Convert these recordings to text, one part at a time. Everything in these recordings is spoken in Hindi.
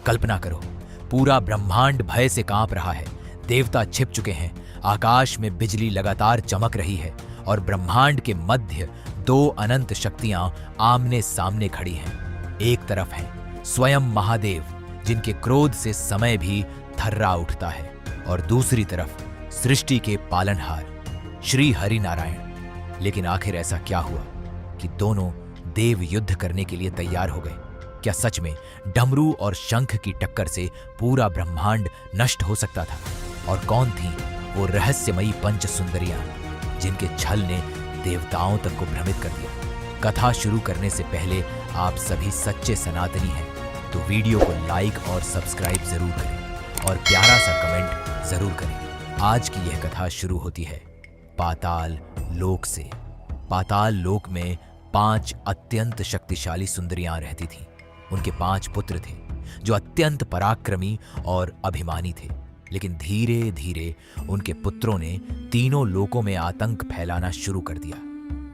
कल्पना करो, पूरा ब्रह्मांड भय से कांप रहा है। देवता छिप चुके हैं, आकाश में बिजली लगातार चमक रही है और ब्रह्मांड के मध्य दो अनंत शक्तियां आमने सामने खड़ी हैं। एक तरफ है स्वयं महादेव, जिनके क्रोध से समय भी थर्रा उठता है, और दूसरी तरफ सृष्टि के पालनहार श्री हरि नारायण। लेकिन आखिर ऐसा क्या हुआ कि दोनों देव युद्ध करने के लिए तैयार हो गए? क्या सच में डमरू और शंख की टक्कर से पूरा ब्रह्मांड नष्ट हो सकता था? और कौन थी वो रहस्यमयी पंच सुंदरियां जिनके छल ने देवताओं तक को भ्रमित कर दिया? कथा शुरू करने से पहले आप सभी सच्चे सनातनी हैं तो वीडियो को लाइक और सब्सक्राइब जरूर करें और प्यारा सा कमेंट जरूर करें। आज की यह कथा शुरू होती है पाताल लोक से। पाताल लोक में 5 अत्यंत शक्तिशाली सुंदरियां रहती थीं। उनके 5 पुत्र थे जो अत्यंत पराक्रमी और अभिमानी थे। लेकिन धीरे धीरे उनके पुत्रों ने तीनों लोकों में आतंक फैलाना शुरू कर दिया।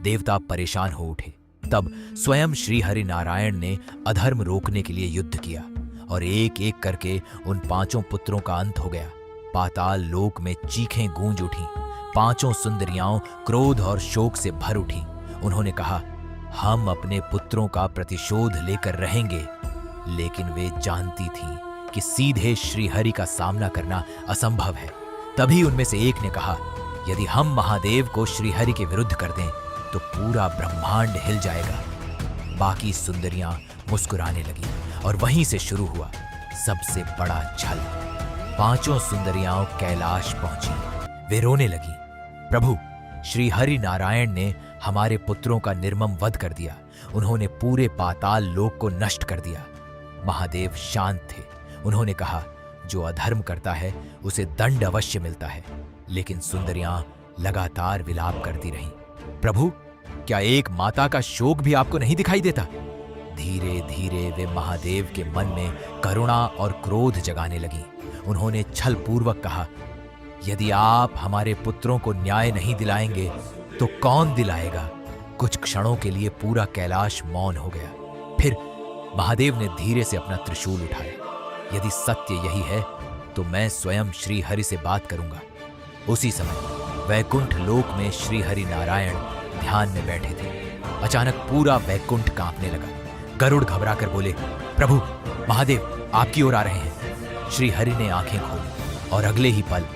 देवता परेशान हो उठे। तब स्वयं श्री हरि नारायण ने अधर्म रोकने के लिए युद्ध किया और एक एक करके उन 5 पुत्रों का अंत हो गया। पाताल लोक में चीखें गूंज उठी। 5 सुंदरियां क्रोध और शोक से भर उठी। उन्होंने कहा, हम अपने पुत्रों का प्रतिशोध लेकर रहेंगे। लेकिन वे जानती थीं कि सीधे श्रीहरि का सामना करना असंभव है। तभी उनमें से एक ने कहा, यदि हम महादेव को श्रीहरि के विरुद्ध कर दें तो पूरा ब्रह्मांड हिल जाएगा। बाकी सुंदरियां मुस्कुराने लगी और वहीं से शुरू हुआ सबसे बड़ा छल। 5 सुंदरियां कैलाश पहुंची। वे रोने लगी, प्रभु, श्री हरि नारायण ने हमारे पुत्रों का निर्मम वध कर दिया। उन्होंने पूरे पाताल लोक को नष्ट कर दिया। महादेव शांत थे। उन्होंने कहा, जो अधर्म करता है उसे दंड अवश्य मिलता है। लेकिन सुंदरियां लगातार विलाप करती रहीं। प्रभु, क्या एक माता का शोक भी आपको नहीं दिखाई देता? धीरे धीरे वे महादेव के मन में करुणा और क्रोध जगाने लगी। उन्होंने छल पूर्वक कहा, यदि आप हमारे पुत्रों को न्याय नहीं दिलाएंगे तो कौन दिलाएगा? कुछ क्षणों के लिए पूरा कैलाश मौन हो गया। फिर महादेव ने धीरे से अपना त्रिशूल उठाया। यदि सत्य यही है तो मैं स्वयं श्री हरि से बात करूंगा। उसी समय वैकुंठ लोक में श्री हरि नारायण ध्यान में बैठे थे। अचानक पूरा वैकुंठ कांपने लगा। गरुड़ घबरा कर बोले, प्रभु, महादेव आपकी ओर आ रहे हैं। श्री हरि ने आंखें खोली और अगले ही पल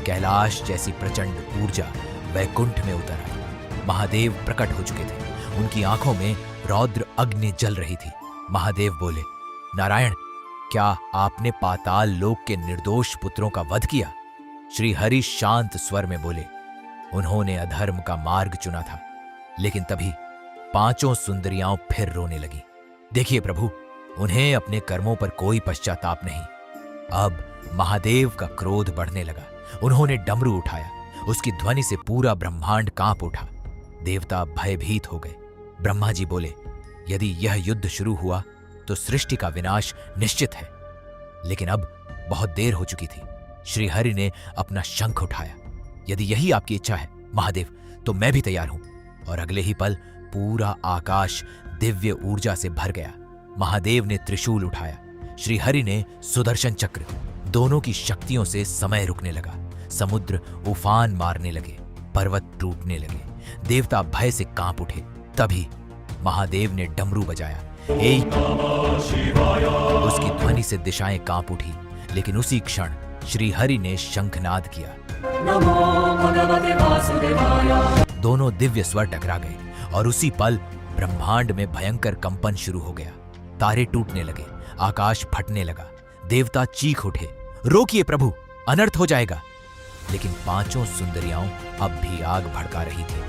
कैलाश जैसी प्रचंड ऊर्जा वैकुंठ में उतर आई। महादेव प्रकट हो चुके थे। उनकी आंखों में रौद्र अग्नि जल रही थी। महादेव बोले, नारायण, क्या आपने पाताल लोक के निर्दोष पुत्रों का वध किया? श्री हरि शांत स्वर में बोले, उन्होंने अधर्म का मार्ग चुना था। लेकिन तभी 5 सुंदरियां फिर रोने लगी। देखिए प्रभु, उन्हें अपने कर्मों पर कोई पश्चाताप नहीं। अब महादेव का क्रोध बढ़ने लगा। उन्होंने डमरू उठाया। उसकी ध्वनि से पूरा ब्रह्मांड कांप उठा। देवता भयभीत हो गए। ब्रह्मा जी बोले, यदि यह युद्ध शुरू हुआ तो सृष्टि का विनाश निश्चित है। लेकिन अब बहुत देर हो चुकी थी। श्री हरि ने अपना शंख उठाया। यदि यही आपकी इच्छा है महादेव, तो मैं भी तैयार हूं। और अगले ही पल पूरा आकाश दिव्य ऊर्जा से भर गया। महादेव ने त्रिशूल उठाया। श्री हरि ने सुदर्शन चक्र। दोनों की शक्तियों से समय रुकने लगा। समुद्र उफान मारने लगे, पर्वत टूटने लगे। देवता भय से कांप उठे। तभी महादेव ने डमरू बजाया। एक उसकी ध्वनि से दिशाएं कांप उठी। लेकिन उसी क्षण श्री हरि ने शंखनाद किया। दोनों दिव्य स्वर टकरा गए और उसी पल ब्रह्मांड में भयंकर कंपन शुरू हो गया। तारे टूटने लगे, आकाश फटने लगा। देवता चीख उठे, रोकिए प्रभु, अनर्थ हो जाएगा। लेकिन 5 सुंदरियां अब भी आग भड़का रही थी।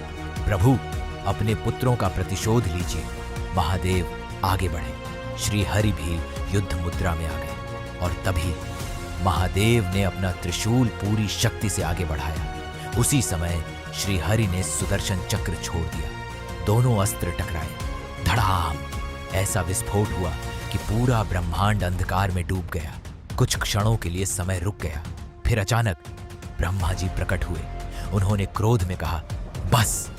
प्रभु, अपने पुत्रों का प्रतिशोध लीजिए। महादेव आगे बढ़े। श्री हरि भी युद्ध मुद्रा में आ गए और तभी महादेव ने अपना त्रिशूल पूरी शक्ति से आगे बढ़ाया। उसी समय श्री हरि ने सुदर्शन चक्र छोड़ दिया। दोनों अस्त्र टकराए। धड़ाम! ऐसा विस्फोट हुआ कि पूरा ब्रह्मांड अंधकार में डूब गया। कुछ क्षणों के लिए समय रुक गया। फिर अचानक ब्रह्मा जी प्रकट हुए। उन्होंने क्रोध में कहा, बस!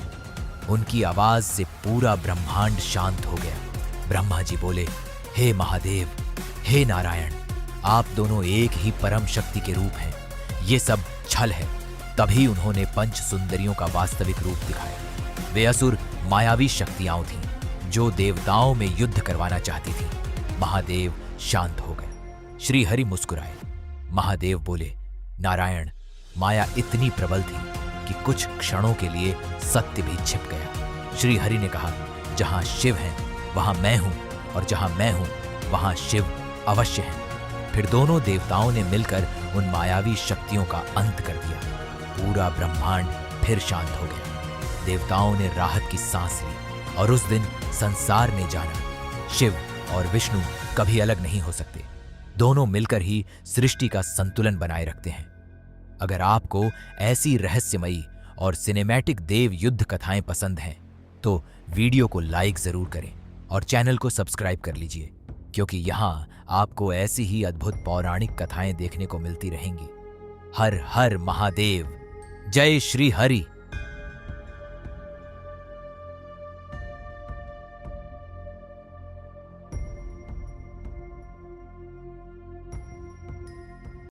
उनकी आवाज से पूरा ब्रह्मांड शांत हो गया। ब्रह्मा जी बोले, हे महादेव, हे नारायण, आप दोनों एक ही परम शक्ति के रूप हैं। ये सब छल है। तभी उन्होंने पंच सुंदरियों का वास्तविक रूप दिखाया। वे असुर मायावी शक्तियां थीं जो देवताओं में युद्ध करवाना चाहती थीं। महादेव शांत हो गए। श्री हरि मुस्कुराए। महादेव बोले, नारायण, माया इतनी प्रबल थी कि कुछ क्षणों के लिए सत्य भी छिप गया। श्री हरि ने कहा, जहां शिव हैं वहां मैं हूं, और जहां मैं हूं वहां शिव अवश्य हैं। फिर दोनों देवताओं ने मिलकर उन मायावी शक्तियों का अंत कर दिया। पूरा ब्रह्मांड फिर शांत हो गया। देवताओं ने राहत की सांस ली और उस दिन संसार ने जाना, शिव और विष्णु कभी अलग नहीं हो सकते। दोनों मिलकर ही सृष्टि का संतुलन बनाए रखते हैं। अगर आपको ऐसी रहस्यमयी और सिनेमैटिक देव युद्ध कथाएं पसंद हैं तो वीडियो को लाइक जरूर करें और चैनल को सब्सक्राइब कर लीजिए, क्योंकि यहां आपको ऐसी ही अद्भुत पौराणिक कथाएं देखने को मिलती रहेंगी। हर हर महादेव। जय श्री हरि।